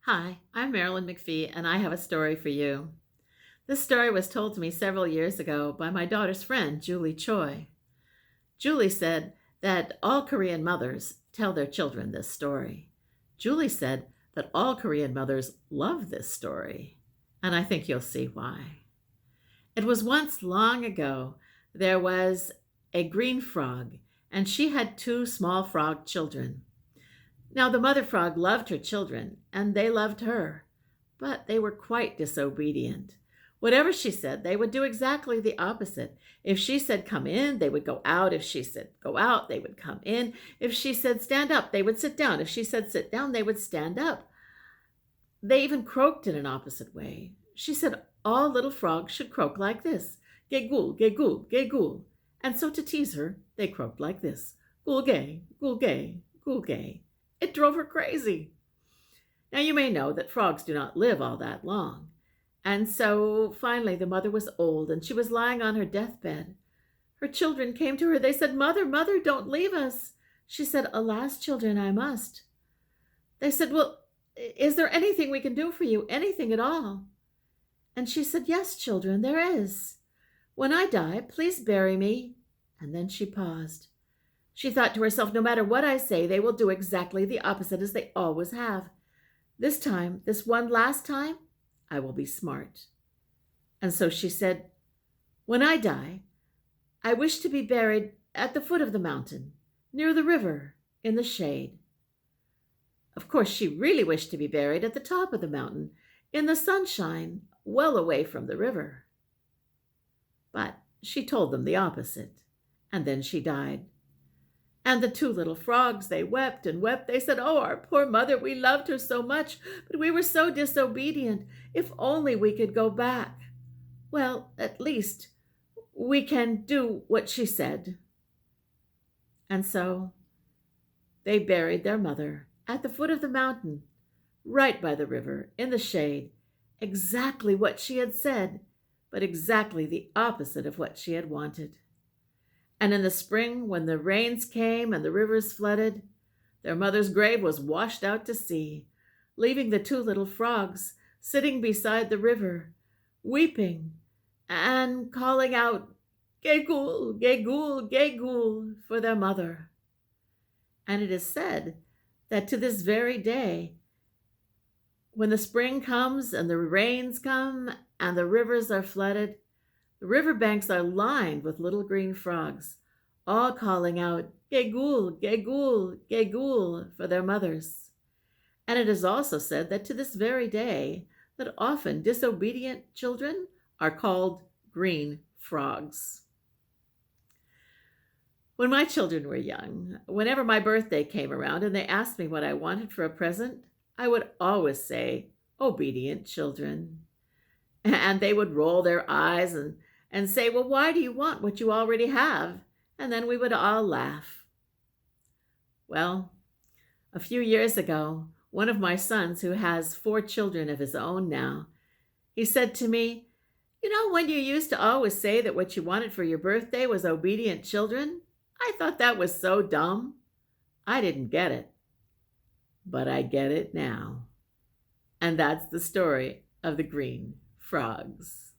Hi, I'm Marilyn McPhie, and I have a story for you. This story was told to me several years ago by my daughter's friend, Julie Choi. Julie said that all Korean mothers tell their children this story. Julie said that all Korean mothers love this story, and I think you'll see why. It was once long ago, there was a green frog, and she had two small frog children. Now, the mother frog loved her children, and they loved her, but they were quite disobedient. Whatever she said, they would do exactly the opposite. If she said come in, they would go out. If she said go out, they would come in. If she said stand up, they would sit down. If she said sit down, they would stand up. They even croaked in an opposite way. She said all little frogs should croak like this: Gegul, gegul, gegul. And so to tease her, they croaked like this: Gulgay, gulgay, gulgay. It drove her crazy. Now, you may know that frogs do not live all that long. And so finally the mother was old and she was lying on her deathbed. Her children came to her. They said, Mother, mother, don't leave us. She said, Alas, children, I must. They said, Well, is there anything we can do for you? Anything at all? And she said, Yes, children, there is. When I die, please bury me. And then she paused. She thought to herself, no matter what I say, they will do exactly the opposite as they always have. This time, this one last time, I will be smart. And so she said, When I die, I wish to be buried at the foot of the mountain, near the river, in the shade. Of course, she really wished to be buried at the top of the mountain, in the sunshine, well away from the river. But she told them the opposite, and then she died. And the two little frogs, they wept and wept. They said, Oh, our poor mother, we loved her so much, but we were so disobedient. If only we could go back. Well, at least we can do what she said. And so they buried their mother at the foot of the mountain, right by the river, in the shade, exactly what she had said, but exactly the opposite of what she had wanted. And in the spring, when the rains came and the rivers flooded, their mother's grave was washed out to sea, leaving the two little frogs sitting beside the river, weeping and calling out, Gegul, gegul, gegul, for their mother. And it is said that to this very day, when the spring comes and the rains come and the rivers are flooded, the riverbanks are lined with little green frogs, all calling out, Gegul, gegul, gegul, for their mothers. And it is also said that to this very day, that often disobedient children are called green frogs. When my children were young, whenever my birthday came around and they asked me what I wanted for a present, I would always say, obedient children. And they would roll their eyes and say, Well, why do you want what you already have? And then we would all laugh. Well, a few years ago, one of my sons, who has 4 children of his own now, he said to me, You know, when you used to always say that what you wanted for your birthday was obedient children, I thought that was so dumb. I didn't get it, but I get it now. And that's the story of the green frogs.